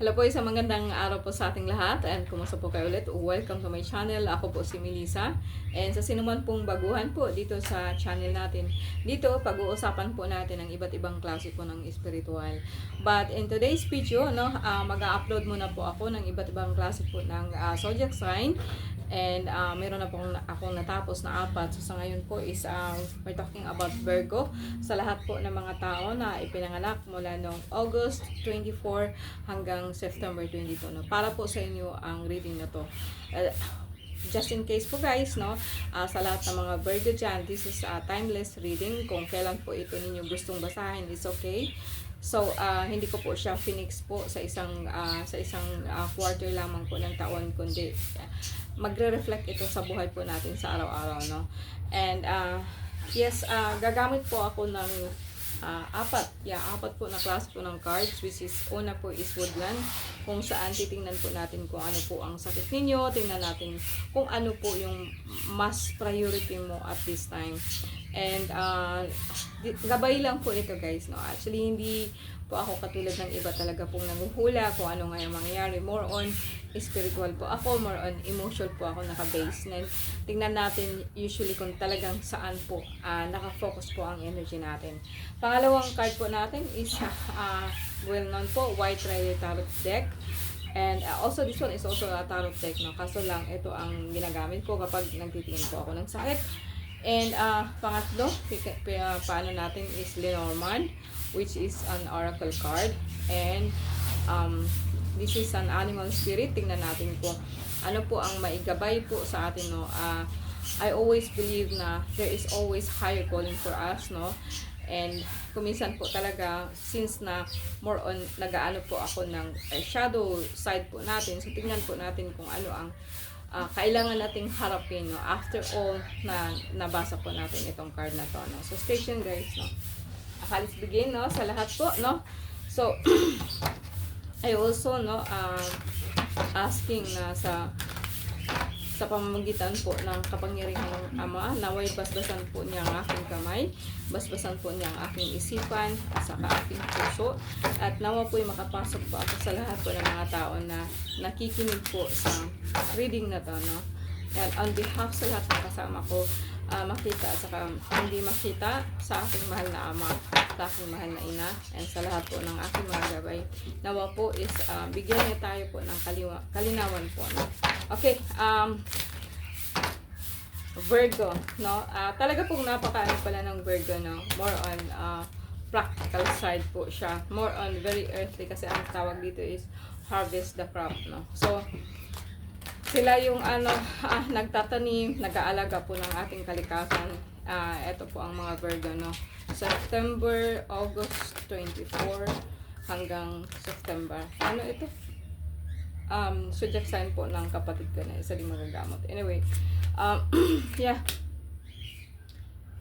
Hello po, isang magandang araw po sa ating lahat and kumusta po kayo ulit? Welcome to my channel. Ako po si Melissa and sa sinuman pong baguhan po dito sa channel natin. Dito, pag-uusapan po natin ang iba't ibang klase po ng spiritual. But in today's video, mag-upload muna po ako ng iba't ibang klase po ng zodiac sign. And meron na po akong natapos na 4. So sa ngayon po is we're talking about Virgo. Sa lahat po ng mga tao na ipinanganak mula noong August 24 hanggang September 22. No? Para po sa inyo ang reading na to. Just in case po guys, sa lahat ng mga Virgo dyan, this is a timeless reading. Kung kailan po ito ninyo gustong basahin, it's okay. So, hindi ko po siya finix po sa isang quarter lamang po ng taon, kundi magre-reflect ito sa buhay po natin sa araw-araw, no? And, yes, gagamit po ako ng apat po na klase po ng cards, which is una po is woodland, kung saan titingnan po natin kung ano po ang sakit ninyo, tingnan natin kung ano po yung mas priority mo at this time. And gabay lang po ito guys, no? Actually hindi po ako katulad ng iba talaga pong nanguhula kung ano nga yung mangyayari. More on spiritual po ako, more on emotional po ako naka-base. And tingnan natin usually kung talagang saan po naka-focus po ang energy natin. Pangalawang card po natin is well known po, White Rider Tarot Deck. And also this one is also a tarot deck, no? Kaso lang ito ang ginagamit ko kapag nagtitingin po ako ng sakit. And pangatlo, paano natin is Lenormand, which is an oracle card. And this is an animal spirit. Tingnan natin po ano po ang maigabay po sa atin, no? I always believe na there is always higher calling for us, no? And kuminsan po talaga, since na more on nagaano po ako ng shadow side po natin, so tingnan po natin kung ano ang kailangan nating harapin, no? After all na nabasa po natin itong card na to, no? So stay tuned guys, no? Let's begin, no? Sa lahat po, no? So I also, no, asking na sa pamamagitan po ng kapangyarihan ng Ama, naway basbasan po niya ang aking kamay, basbasan po niya ang aking isipan, at saka aking puso, at nawa po'y makapasok po ako sa lahat po ng mga tao na nakikinig po sa reading na to, no? And on behalf sa lahat ng kasama ko, makita at saka hindi makita, sa aking mahal na Ama, sa aking mahal na Ina, and sa lahat po ng aking mga gabay, nawa po is bigyan niya tayo po ng kalinawan po, no? Okay, Virgo, no? Talaga pong napakaano pala ng Virgo, no? More on practical side po siya. More on very earthly kasi ang tawag dito is harvest the crop, no? So, sila yung nagtatanim, nag-aalaga po ng ating kalikasan. Ito po ang mga Virgo, no? September, August 24 hanggang September. Ano ito? Zodiac sign po ng kapatid ko na isa din magagamot. Anyway, yeah.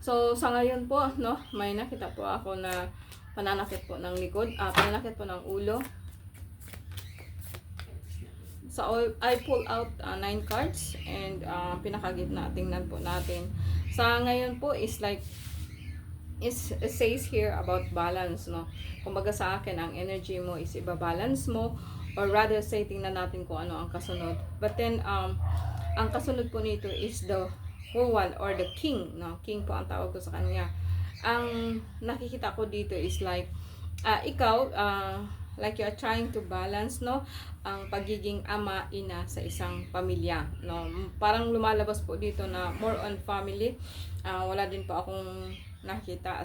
So, sa ngayon po, no, may nakita po ako na pananakit po ng likod, pananakit po ng ulo. So, I pull out 9 cards and pinakagitna, tingnan po natin. Sa ngayon po is like, it says here about balance, no? Kumbaga sa akin, ang energy mo is ibabalance mo, or rather say, tingnan natin kung ano ang kasunod. But then, ang kasunod po nito is the Fool or the King, no? King po ang tawag ko sa kanya. Ang nakikita ko dito is like, ikaw, like you are trying to balance, no? Ang pagiging ama, ina sa isang pamilya, no? Parang lumalabas po dito na more on family. Wala din po akong nakita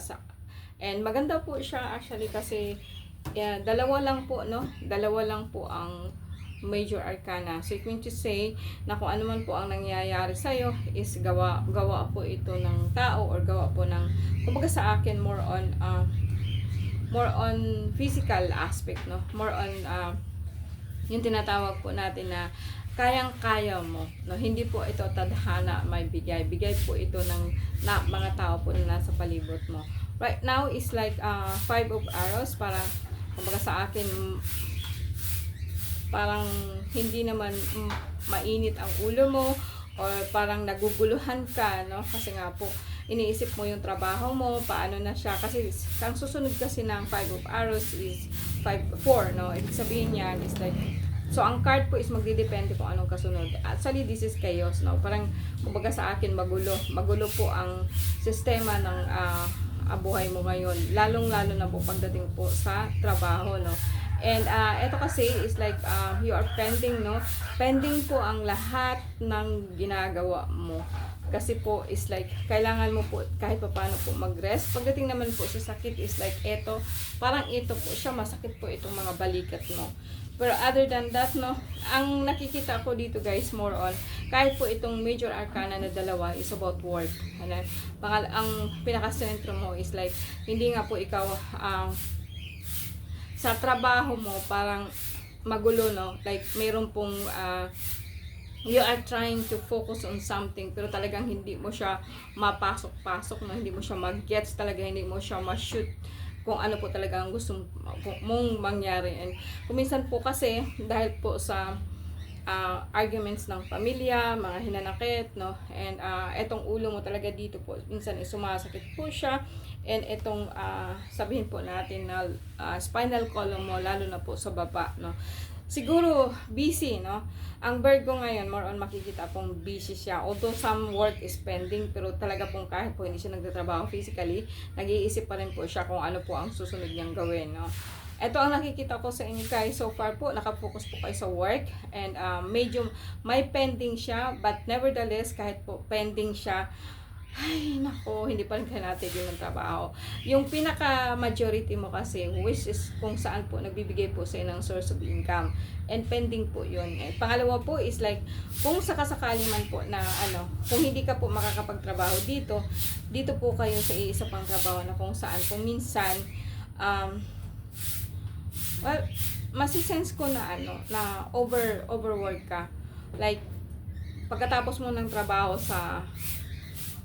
and maganda po siya actually kasi dalawa lang po, no? Dalawa lang po ang major arcana. So it means to say na kung ano man po ang nangyayari sa iyo is gawa po ito ng tao or gawa po ng, kumbaga sa akin, more on physical aspect, no? More on yung tinatawag po natin na kayang-kaya mo, no? Hindi po ito tadhana may bigay po ito ng mga tao po na nasa palibot mo. Right now is like 5 of arrows, parang kumbaga sa akin parang hindi naman mainit ang ulo mo or parang naguguluhan ka, no? Kasi nga po iniisip mo yung trabaho mo, paano na siya, kasi ang susunod kasi ng 5 of arrows is 5, 4, no? Ibig sabihin yan is like, so ang card po is magdidepende kung anong kasunod. Actually, this is chaos, no? Parang, kumbaga sa akin, magulo. Magulo po ang sistema ng buhay mo ngayon. Lalong-lalo na po pagdating po sa trabaho, no? And ito kasi is like you are pending, no? Pending po ang lahat ng ginagawa mo. Kasi po is like kailangan mo po kahit paano po mag-rest. Pagdating naman po sa sakit is like ito, parang ito po siya, masakit po itong mga balikat mo. Pero other than that, no, ang nakikita ko dito guys, more on, kahit po itong major arcana na dalawa is about work. Ano? Ang pinaka-sentro mo is like, hindi nga po ikaw, sa trabaho mo, parang magulo, no? Like, mayroon pong, you are trying to focus on something, pero talagang hindi mo siya mapasok-pasok, no? Hindi mo siya mag-gets talaga, hindi mo siya ma-shoot kung ano po talaga ang gusto mong mangyari. And kuminsan po kasi, dahil po sa arguments ng pamilya, mga hinanakit, no? And etong ulo mo talaga dito po, minsan sumasakit po siya. And itong sabihin po natin na spinal column mo, lalo na po sa baba, no? Siguro busy, no? Ang Virgo ngayon, more on makikita pong busy siya. Although some work is pending, pero talaga pong kahit po hindi siya nagtatrabaho physically, nag-iisip pa rin po siya kung ano po ang susunod niyang gawin, no? Ito ang nakikita ko sa inyo guys. So far po, nakafocus po kayo sa work. And medyo may pending siya, but nevertheless, kahit po pending siya, ay, nako, hindi pa rin kayo natigil ng trabaho. Yung pinaka-majority mo kasi, which is kung saan po nagbibigay po sa ng source of income. And pending po yun. And pangalawa po is like, kung sakasakali man po na kung hindi ka po makakapagtrabaho dito, dito po kayo sa iisa pang trabaho na kung saan, kung minsan, well, masisense ko na na overwork ka. Like, pagkatapos mo ng trabaho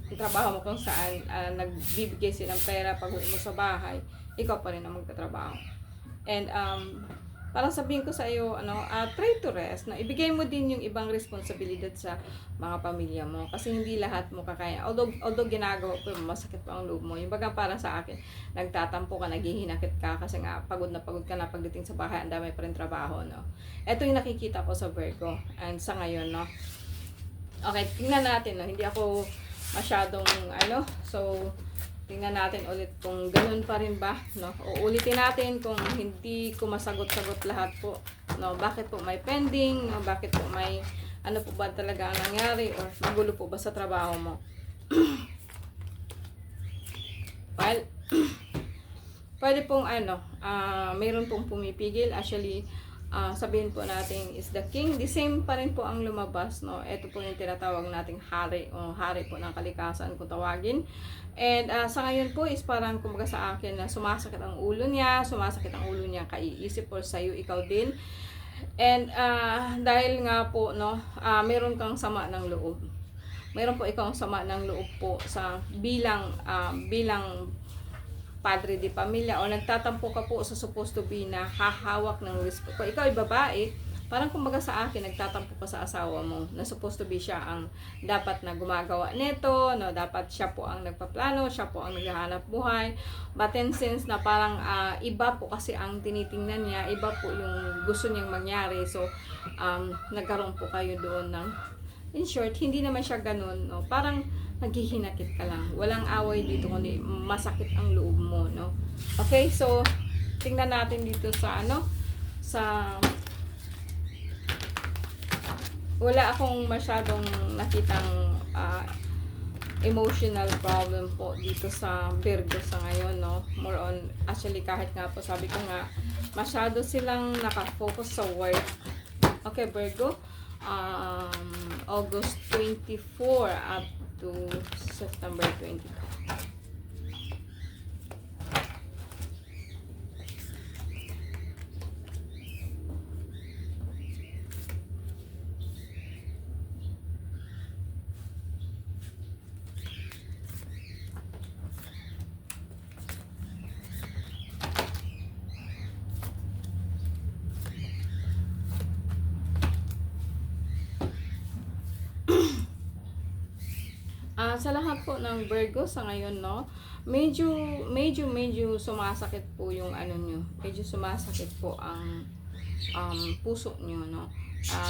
trabaho mo kung saan nagbibigay silang pera pag uwi mo sa bahay, ikaw pa rin ang magtatrabaho. And parang sabihin ko sa iyo, try to rest, na ibigay mo din yung ibang responsibilidad sa mga pamilya mo, kasi hindi lahat mo kakaya. Although ginagawa ko, masakit pa ang loob mo. Yung baga para sa akin, nagtatampo ka, naghihinakit ka, kasi nga pagod ka na pagdating sa bahay, ang dami pa rin trabaho, no? Ito yung nakikita ko sa Virgo, and sa ngayon, no? Okay, tingnan natin, no? Hindi ako masyadong so tingnan natin ulit kung ganun pa rin ba, no? Uulitin natin kung hindi ko masagot-sagot lahat po, no? Bakit po may pending, no? Bakit po may po ba talaga ang nangyari, or magulo po ba sa trabaho mo? Well, pwede pong mayroon pong pumipigil. Actually, sabihin po natin is the king. The same pa rin po ang lumabas, no? Ito po yung tinatawag nating hari, o hari po ng kalikasan kung tawagin. And sa ngayon po is parang kumbaga sa akin na sumasakit ang ulo niya kaiisip or sa'yo, ikaw din. And dahil nga po, no, meron kang sama ng loob. Meron po ikaw sama ng loob po sa bilang padre di pamilya, o nagtatampo ka po sa supposed to be na hahawak ng responsibility. Kung ikaw ay babae, parang kumbaga sa akin, nagtatampo ka sa asawa mo na supposed to be siya ang dapat na gumagawa nito, no? Dapat siya po ang nagpaplano, siya po ang naghahanap buhay. But in sense na parang iba po kasi ang tinitingnan niya, iba po yung gusto niyang mangyari. So nagkaroon po kayo doon ng, in short, hindi naman siya ganun, no? Parang naghihinakit ka lang. Walang away dito, kundi masakit ang loob mo, no? Okay, so tingnan natin dito sa wala akong masyadong nakitang emotional problem po dito sa Virgo sa ngayon, no? More on, actually, kahit nga po, sabi ko nga, masyado silang nakafocus sa work. Okay, Virgo, August 24 up to September 22. Sa lahat po ng Virgo sa ngayon, no, medyo medyo sumasakit po yung ano nyo, medyo sumasakit po ang puso nyo, no.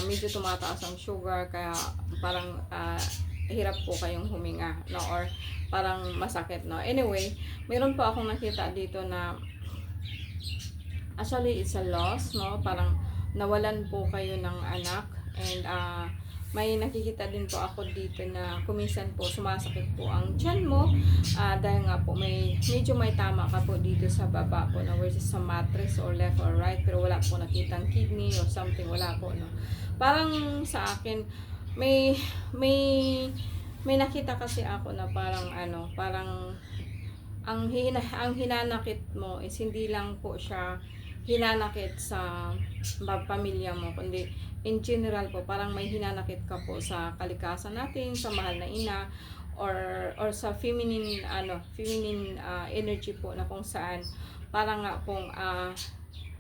Medyo tumataas ang sugar, kaya parang hirap po kayong huminga, no, or parang masakit, no. Anyway, mayroon po akong nakita dito na actually it's a loss, no, parang nawalan po kayo ng anak, and may nakikita din po ako dito na kuminsan po sumasakit po ang tiyan mo, dahil nga po medyo may tama ka po dito sa baba po, no, versus sa mattress or left or right, pero wala po nakitang kidney or something, wala po, no. Parang sa akin may nakita kasi ako na parang parang ang hinanakit mo is hindi lang po siya hinanakit sa pamilya mo, kundi in general po parang may hinanakit ka po sa kalikasan natin, sa mahal na ina, or sa feminine energy po, na kung saan parang nga pong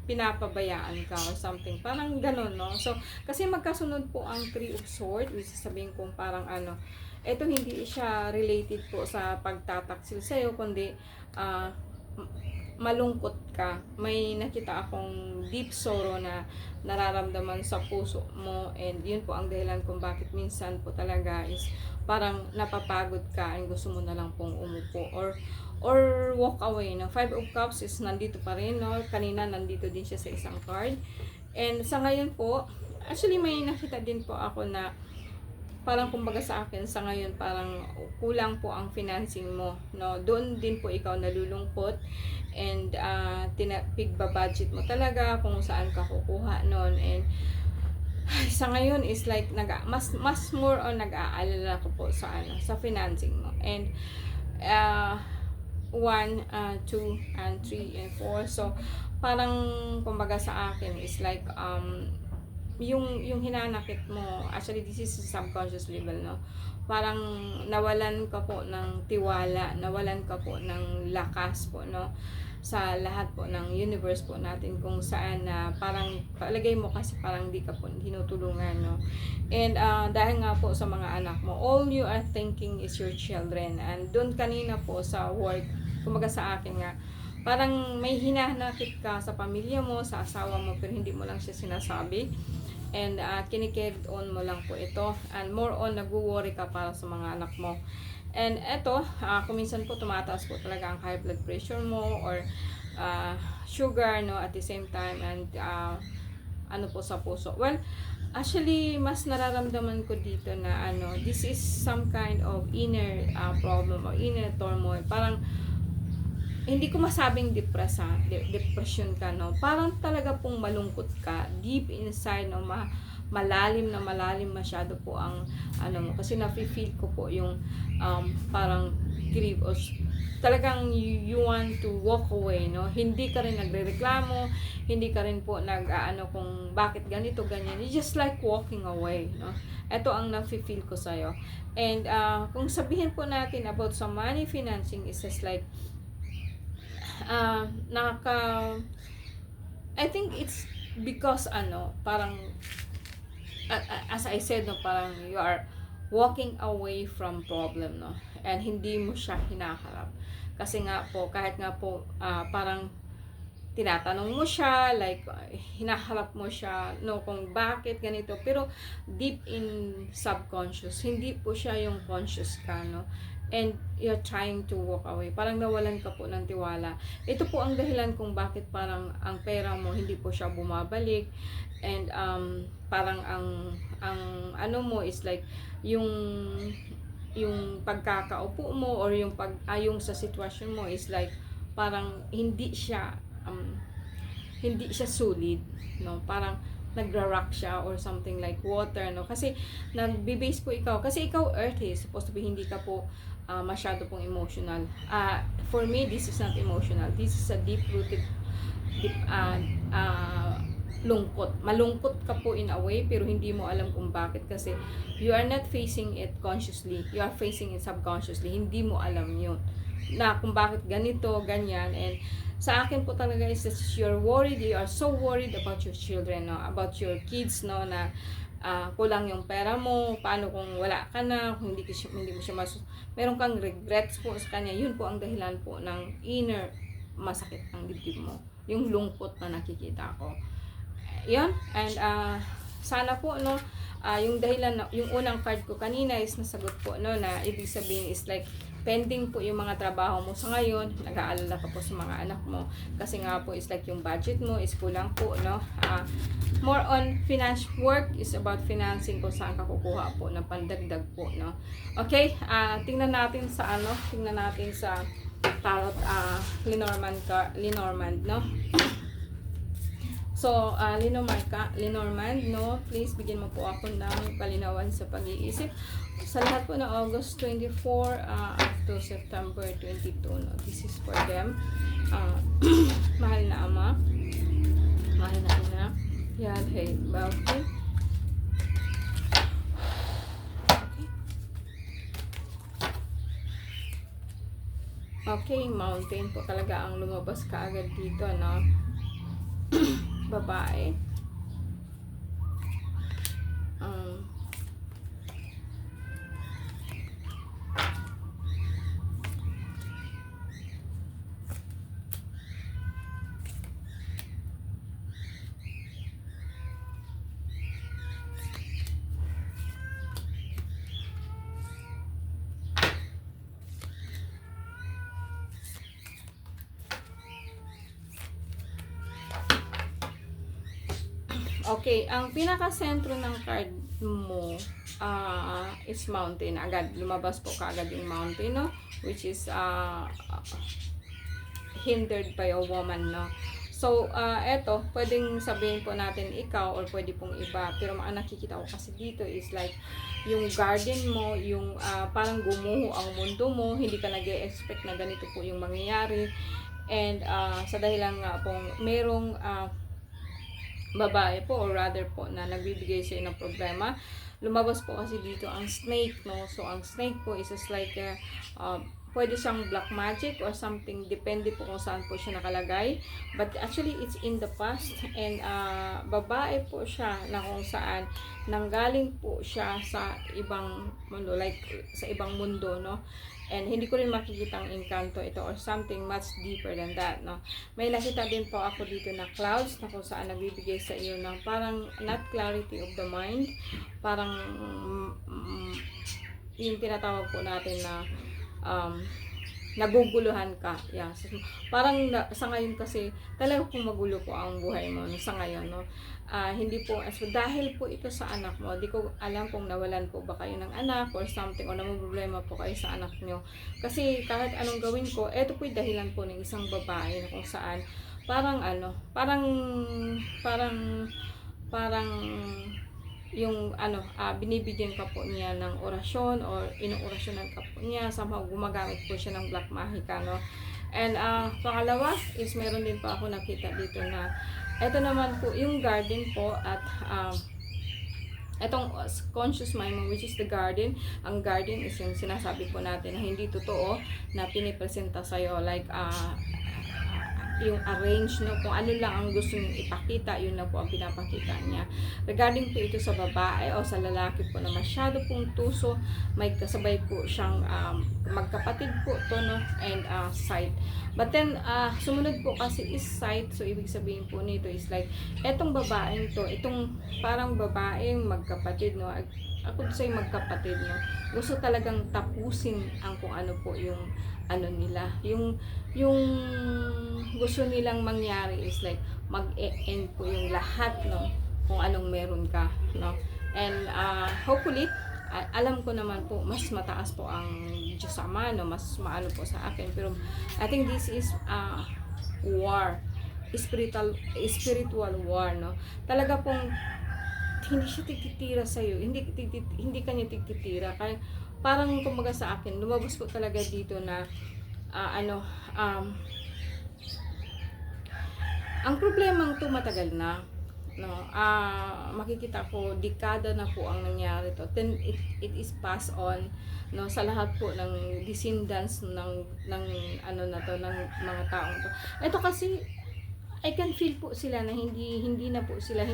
pinapabayaan ka or something, parang ganun, no. So kasi magkasunod po ang Three of Swords, which sabihin kong parang ito hindi siya related po sa pagtataksil sa'yo, kundi malungkot ka. May nakita akong deep sorrow na nararamdaman sa puso mo, and yun po ang dahilan kung bakit minsan po talaga is parang napapagod ka and gusto mo na lang pong umupo or walk away, no. Five of Cups is nandito pa rin, no. Kanina nandito din siya sa isang card, and sa ngayon po actually may nakita din po ako na parang kumbaga sa akin sa ngayon parang kulang po ang financing mo, no. Doon din po ikaw nalulungkot, and pigba-budget mo talaga kung saan ka kukuha noon, and sa ngayon is like mas more on nag-aalala ko po sa sa financing mo, and 1, 2, and 3, and 4. So parang kumbaga sa akin is like yung hinanakit mo, actually this is subconscious level, no. Parang nawalan ka po ng tiwala, nawalan ka po ng lakas po, no, sa lahat po ng universe po natin, kung saan parang palagay mo kasi parang di ka po tinutulungan, no. And dahil nga po sa mga anak mo, all you are thinking is your children. And doon kanina po sa work, kumbaga sa akin nga, parang may hinanakit ka sa pamilya mo, sa asawa mo, pero hindi mo lang siya sinasabi, and kinicarried on mo lang po ito, and more on nag-worry ka para sa mga anak mo. And eto, kuminsan po tumataas po talaga ang high blood pressure mo, or sugar, no, at the same time, and po sa puso. Well, actually mas nararamdaman ko dito na this is some kind of inner problem or inner turmoil. Parang hindi ko masabing depression ka, no. Parang talaga pong malungkot ka deep inside, no. Malalim masyado po ang mo, kasi nafe-feel ko po yung parang grief, or talagang you want to walk away, no. Hindi ka rin nagrereklamo, hindi ka rin po kung bakit ganito ganyan, you just like walking away, no. Ito ang nafe-feel ko sa'yo. And kung sabihin po natin about sa money financing, is just like I think it's because parang as I said, no, parang you are walking away from problem, no, and hindi mo siya hinaharap, kasi nga po kahit nga po parang tinatanong mo siya, like hinaharap mo siya, no, kung bakit ganito, pero deep in subconscious hindi po siya yung conscious ka, no. And you're trying to walk away, parang nawalan ka po ng tiwala. Ito po ang dahilan kung bakit parang ang pera mo hindi po siya bumabalik, and parang ang mo is like yung pagkakaupo mo, or yung yung sa sitwasyon mo is like parang hindi siya solid, no. Parang nagra-rock siya or something like water, no, kasi nagbe-base po ikaw, kasi ikaw earth supposed to be, hindi ka po masyado pong emotional. For me, this is not emotional, this is a deep-rooted lungkot. Malungkot ka po in a way, pero hindi mo alam kung bakit, kasi you are not facing it consciously, you are facing it subconsciously. Hindi mo alam yun na kung bakit ganito, ganyan. And sa akin po talaga is that you're worried, you are so worried about your children, no, about your kids, no, na kulang yung pera mo, paano kung wala ka na, kung hindi mo siya meron kang regrets po sa kanya, yun po ang dahilan po ng inner masakit ang dibdib mo, yung lungkot na nakikita ko. Yun, and sana po, no, yung dahilan, yung unang card ko kanina is nasagot po, no, na ibig sabihin is like, pending po yung mga trabaho mo sa ngayon, nag-aalala ka po sa mga anak mo, kasi nga po is like yung budget mo is kulang po, no, more on finance work is about financing kung saan ka kukuha po ng pandagdag po, no. Okay, tingnan natin sa tarot, Lenormand, no. So, Lenormand, no, please bigyan mo po ako ng kalinawan sa pag-iisip sa lahat po ng August 24 up to September 22, no. This is for them. Mahal na ama, mahal na anak, yan, hey, okay. Okay, mountain po talaga ang lumabas kaagad dito, no. Babae. Okay, ang pinaka-sentro ng card mo is mountain. Agad, lumabas po kaagad yung mountain, no? Which is hindered by a woman, no? So, eto, pwedeng sabihin po natin ikaw or pwede pong iba. Pero ang nakikita ko kasi dito is like, yung garden mo, yung parang gumuho ang mundo mo, hindi ka nag-e-expect na ganito po yung mangyayari. And sa dahilan nga pong merong babae po or rather po na nagbibigay sa ng problema, lumabas po kasi dito ang snake, no. So ang snake po is just like pwede siyang black magic or something, depende po kung saan po siya nakalagay, but actually it's in the past. And babae po siya na kung saan nanggaling po siya sa ibang mundo, like sa ibang mundo, no. And hindi ko rin makikita ang engkanto ito or something much deeper than that, no. May nakita din po ako dito na clouds na kung saan nagbibigay sa iyo ng parang not clarity of the mind, parang yung tinatawag po natin na naguguluhan ka. Yeah. So, parang sa ngayon kasi talaga pong magulo po ang buhay mo, no, sa ngayon, no. Hindi po, so dahil po ito sa anak mo, di ko alam kung nawalan po ba kayo ng anak or something, o namang problema po kayo sa anak nyo. Kasi kahit anong gawin ko, eto po yung dahilan po ng isang babae na kung saan parang parang yung binibigyan ka po niya ng orasyon or inuorasyonan ka po niya, somehow gumagamit po siya ng black magica, no. And pangalawa is meron din pa ako nakita dito na ito naman po yung garden po at etong conscious mind mo, which is the garden. Ang garden is yung sinasabi po natin na hindi totoo na pinipresenta sa'yo, like yung arrange, no, kung ano lang ang gusto niyong ipakita, yun lang po ang pinapakita niya. Regarding po ito sa babae o sa lalaki po na masyado pong tuso, may kasabay po siyang magkapatid po to, no, and sight. But then sumunod po kasi is sight, so ibig sabihin po nito is like etong babaeng to, itong parang babaeng magkapatid, no. Ako sa'yo magkapatid, no, gusto talagang tapusin ang kung ano po yung nila, yung gusto nilang mangyari is like mag-end po yung lahat, no, kung anong meron ka, no. And hopefully alam ko naman po mas mataas po ang Diyos Ama, no, mas maano po sa akin, pero I think this is war, spiritual war, no. Talaga pong hindi siya titira sa iyo, hindi kanya titira, kaya parang kumbaga sa akin lumabas po talaga dito na ang problemang to matagal na, no. Makikita ko dekada na po ang nangyari to, then it is passed on, no, sa lahat po ng descendants ng na to, ng mga taong to. Ito kasi I can feel po sila na hindi po sila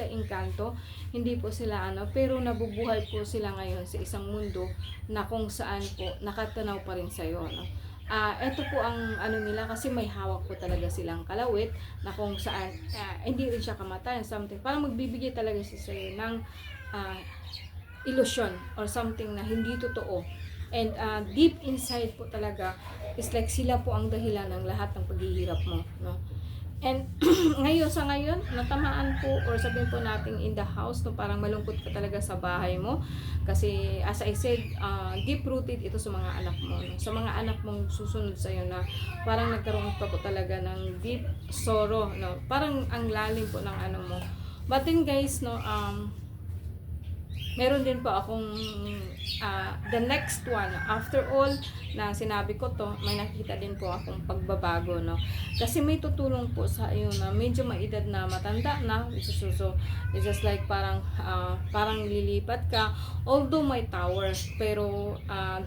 engkanto, hindi po sila pero nabubuhay po sila ngayon sa isang mundo na kung saan po nakatanaw pa rin sa iyo, no. Ito po ang nila, kasi may hawak po talaga silang kalawit na kung saan hindi rin siya kamatayan, something parang magbibigay talaga siya sa iyo ng illusion or something na hindi totoo. And deep inside po talaga is like sila po ang dahilan ng lahat ng paghihirap mo, no. And sa ngayon, natamaan po, or sabihin po natin in the house, no, parang malungkot ka talaga sa bahay mo. Kasi as I said, deep-rooted ito sa mga anak mo. No? Sa mga anak mong susunod sa'yo na parang nagkaroon ka po talaga ng deep sorrow. No? Parang ang lalim po ng mo. But then guys, no, meron din po akong the next one, after all na sinabi ko to, may nakita din po akong pagbabago, no. Kasi may tutulong po sa iyo na medyo maedad na, matanda na, so it's just like parang lilipat ka, although may tower, pero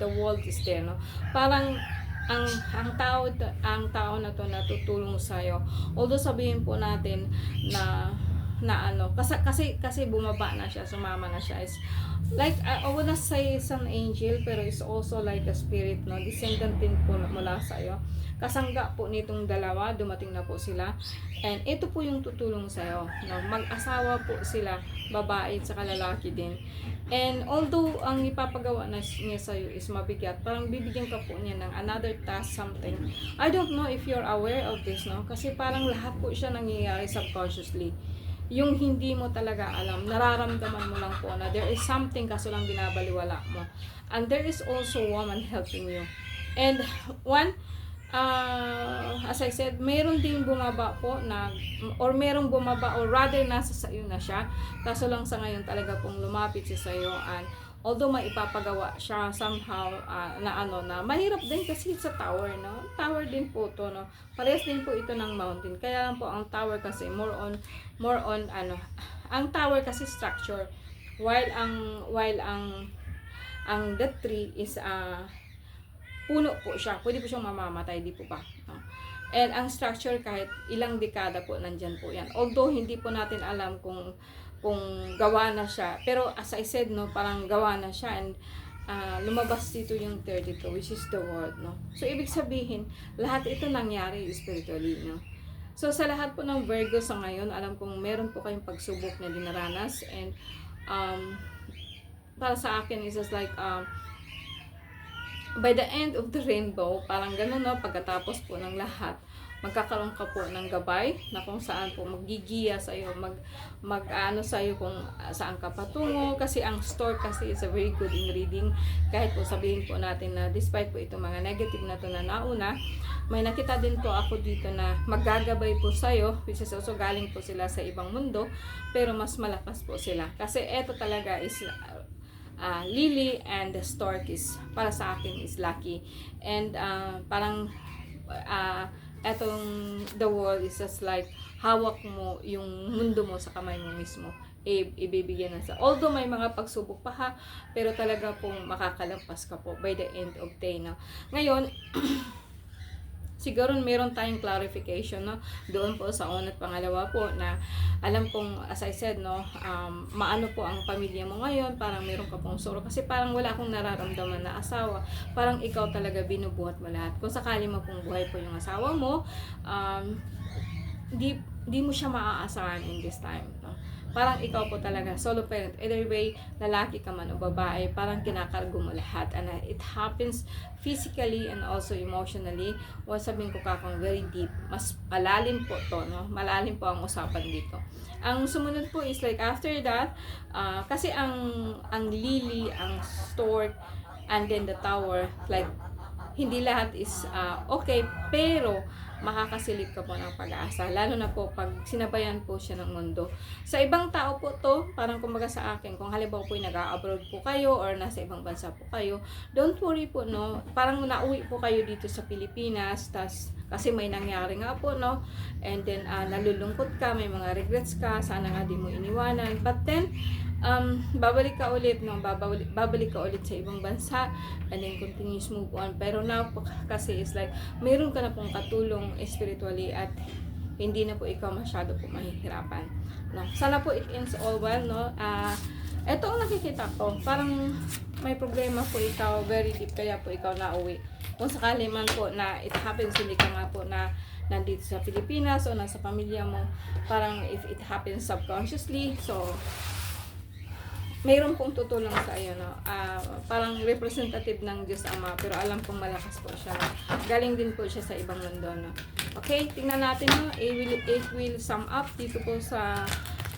the world is there, no. Parang ang tao na to na tutulong sa iyo, although sabihin po natin na kasi bumaba na siya, sumama na siya, is like I wanna say it's an angel, pero it's also like a spirit, no, descendant din po mula sa iyo. Kasangga po nitong dalawa, dumating na po sila, and ito po yung tutulong sa iyo, no. Mag-asawa po sila, babae at saka lalaki din. And although ang ipapagawa niya sa iyo is mabigat, parang bibigyan ka po niya ng another task, something. I don't know if you're aware of this, no, kasi parang lahat po siya nangyayari subconsciously. Yung hindi mo talaga alam, nararamdaman mo lang po na there is something, kaso lang binabaliwala mo. And there is also woman helping you. And as I said, meron ding bumaba po or merong bumaba, or rather nasa sa iyo na siya, kaso lang sa ngayon talaga pong lumapit siya sa iyo, and although may ipapagawa siya somehow na mahirap din kasi sa tower, no. Tower din po to, no. Parehas din po ito ng mountain. Kaya lang po ang tower kasi more on ang tower kasi structure, while ang the tree is puno po siya. Pwede po siyang mamamatay, di po ba? No? And ang structure, kahit ilang dekada po nandyan po yan. Although hindi po natin alam kung gawa na siya. Pero as I said, no, parang gawa na siya, and lumabas dito yung 32, which is the word, no. So ibig sabihin, lahat ito nangyari spiritually, no. So sa lahat po ng Virgo sa ngayon, alam kong meron po kayong pagsubok na dinaranas, and para sa akin is just like by the end of the rainbow, parang ganun, no, pagkatapos po ng lahat, magkakaroon ka po ng gabay na kung saan po magigiya sa iyo, sa iyo kung saan ka patungo, kasi ang store kasi is a very good in reading. Kahit po sabihin po natin na despite po itong mga negative na to na nauna, may nakita din po ako dito na maggagabay po sa iyo, which is also galing po sila sa ibang mundo, pero mas malakas po sila. Kasi eto talaga is Lily, and the stork is, para sa akin, is lucky. And parang etong the world is just like hawak mo yung mundo mo sa kamay mo mismo, ibibigyan na sa, although may mga pagsubok pa ha, pero talaga pong makakalampas ka po by the end of day, no. Ngayon siguro meron tayong clarification, no, doon po sa una at pangalawa po, na alam kong, as I said, no, maano po ang pamilya mo ngayon, parang meron ka pong sorrow, kasi parang wala akong nararamdaman na asawa, parang ikaw talaga binubuhat mo lahat. Kung sakali mo pong buhay po yung asawa mo, di mo siya maaasahan in this time, no. Parang ikaw po talaga, solo parent, either way, lalaki ka man o babae, parang kinakargo mo lahat, and it happens physically and also emotionally. Sabihin ko kakang very deep, mas malalim po to, no? Malalim po ang usapan dito. Ang sumunod po is like after that, kasi ang lily, ang stork, and then the tower, like hindi lahat is okay, pero makakasilip ka po ng pag-asa, lalo na po pag sinabayan po siya ng mundo. Sa ibang tao po to, parang kumbaga sa akin, kung halimbawa po nag-abroad po kayo or nasa ibang bansa po kayo, don't worry po, no, parang nauwi po kayo dito sa Pilipinas, kasi may nangyari nga po, no, and then nalulungkot ka, may mga regrets ka, sana nga di mo iniwanan, but then babalik ka ulit, no, babalik ka ulit sa ibang bansa, and then continuous move on. Pero now kasi is like meron ka na pong katulong spiritually, at hindi na po ikaw masyado po mahihirapan, no? Sana po it ends all well, no? Ito ang nakikita ko, parang may problema po ikaw, very deep, kaya po ikaw nauwi. Kung sakali man po na it happens, hindi ka nga po na nandito sa Pilipinas o nasa pamilya mo, parang if it happens subconsciously, so mayroon pong tutulong sa iyo, no? Parang representative ng Diyos Ama, pero alam kong malakas po siya. Galing din po siya sa ibang mundo, no? Okay, tingnan natin, no? It will sum up dito po sa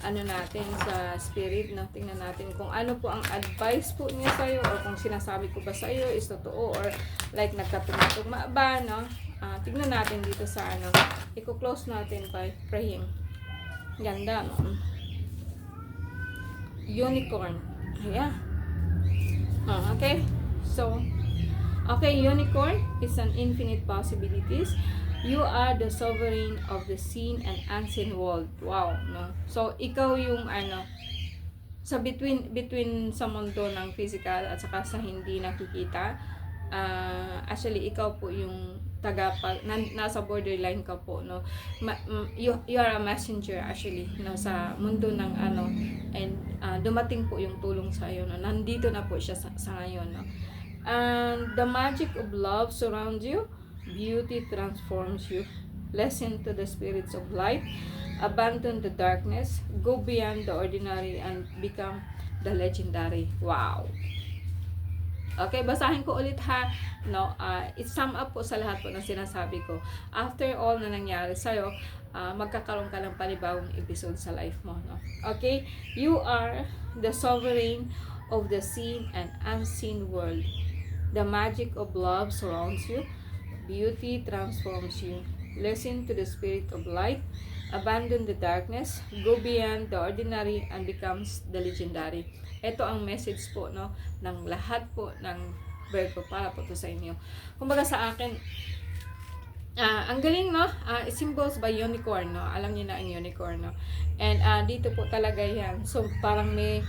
ano natin, sa spirit, no? Tingnan natin kung ano po ang advice po niya sa iyo, or kung sinasabi ko ba sa iyo is totoo, or like nagkatugma ba, no? Tingnan natin dito sa ano. I-close natin by praying. Ganda, no? Unicorn. Ayan. Okay. So, okay, unicorn is an infinite possibilities. You are the sovereign of the seen and unseen world. Wow, no? So, ikaw yung ano, sa between sa mundo ng physical at saka sa hindi nakikita. Actually, ikaw po yung nasa borderline ka po, no? You are a messenger actually, no, sa mundo ng ano, and dumating po yung tulong sa iyo, no? Nandito na po siya sa ngayon, no? And the magic of love surrounds you, beauty transforms you. Listen to the spirits of light, abandon the darkness, go beyond the ordinary and become the legendary. Wow. Okay, basahin ko ulit ha, no? It sum up po sa lahat po ng sinasabi ko. After all na nangyari sa'yo, magkakaroon ka ng panibagong episode sa life mo, no? Okay, you are the sovereign of the seen and unseen world. The magic of love surrounds you, beauty transforms you. Listen to the spirit of light, abandon the darkness, go beyond the ordinary and becomes the legendary. Ito ang message po, no, ng lahat po ng Virgo para po to sa inyo. Kumbaga sa akin, ang galing, no? Symbols by unicorn, no? Alam niyo na ang unicorn, no? And dito po talaga yan. So parang may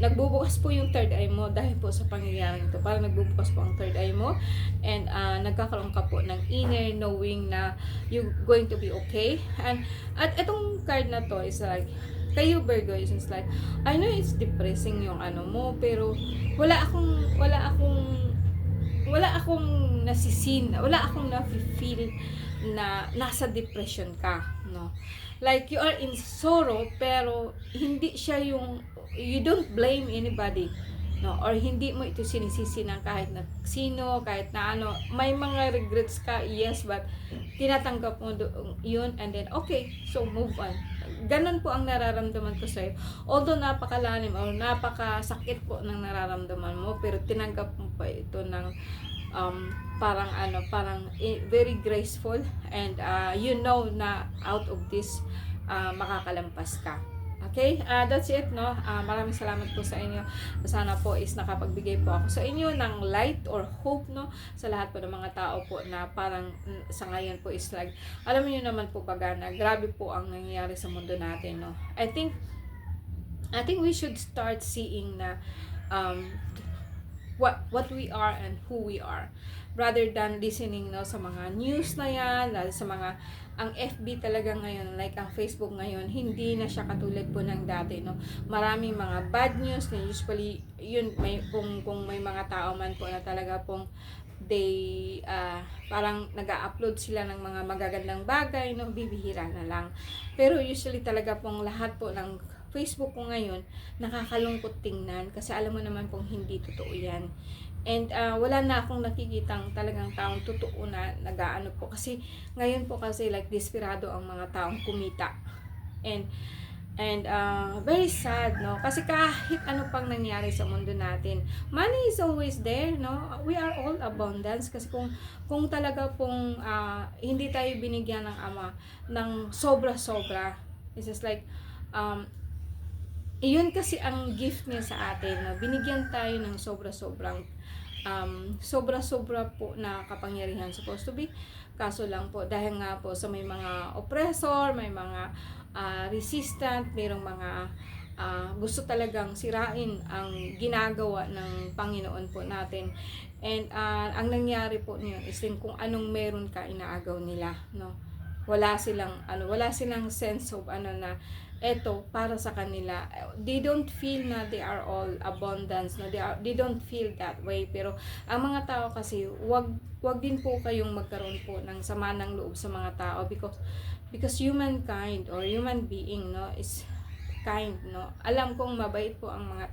nagbubukas po yung third eye mo dahil po sa pangyayaring ito. Parang nagbubukas po ang third eye mo, and nagkakaroon ka po ng inner knowing na you going to be okay. And at itong card na to is like, kayo Virgo, is like, I know it's depressing yung ano mo, pero wala akong nasisin, wala akong na-feel na nasa depression ka, no? Like you are in sorrow, pero hindi siya yung, you don't blame anybody, no? Or hindi mo ito sinisisi ng kahit na sino, kahit na ano. May mga regrets ka, yes, but tinatanggap mo yun, and then okay, so move on. Ganon po ang nararamdaman ko sa'yo. Although napakalalim o napakasakit po ng nararamdaman mo, pero tinanggap mo pa ito ng parang very graceful, and you know na out of this makakalampas ka. Okay, that's it, no? Maraming salamat po sa inyo. Sana po is nakapagbigay po ako sa inyo ng light or hope, no? Sa lahat po ng mga tao po na parang sa ngayon po is like, alam niyo naman po baga na grabe po ang nangyayari sa mundo natin, no? I think we should start seeing na what we are and who we are, rather than listening, no, sa mga news na yan, sa mga ang FB talaga ngayon, like ang Facebook ngayon, hindi na siya katulad po ng dati, no? Maraming mga bad news na usually yun, kung may mga tao man po na talaga pong they parang nag-a-upload sila ng mga magagandang bagay, no, bibihira na lang. Pero usually talaga pong lahat po ng Facebook ko ngayon nakakalungkot tingnan, kasi alam mo naman pong hindi totoo yan. And wala na akong nakikitang talagang taong totoo na nag-aano po, kasi ngayon po kasi like desperado ang mga taong kumita, and very sad, no, kasi kahit ano pang nangyari sa mundo natin, money is always there, no? We are all abundance, kasi kung talaga pong hindi tayo binigyan ng Ama ng sobra-sobra, it's just like iyon kasi ang gift niya sa atin, no? Binigyan tayo ng sobra-sobra po na kapangyarihan, supposed to be. Kaso lang po, dahil nga po sa may mga oppressor, may mga resistant, mayroong mga gusto talagang sirain ang ginagawa ng Panginoon po natin. And ang nangyari po niyo is kung anong meron ka, inaagaw nila, no? wala silang sense of na eto para sa kanila. They don't feel na they are all abundance, no? They don't feel that way. Pero ang mga tao kasi, wag din po kayong magkaroon po ng sama ng loob sa mga tao, because humankind or human being, no, is kind, no. Alam kong mabait po ang mga tao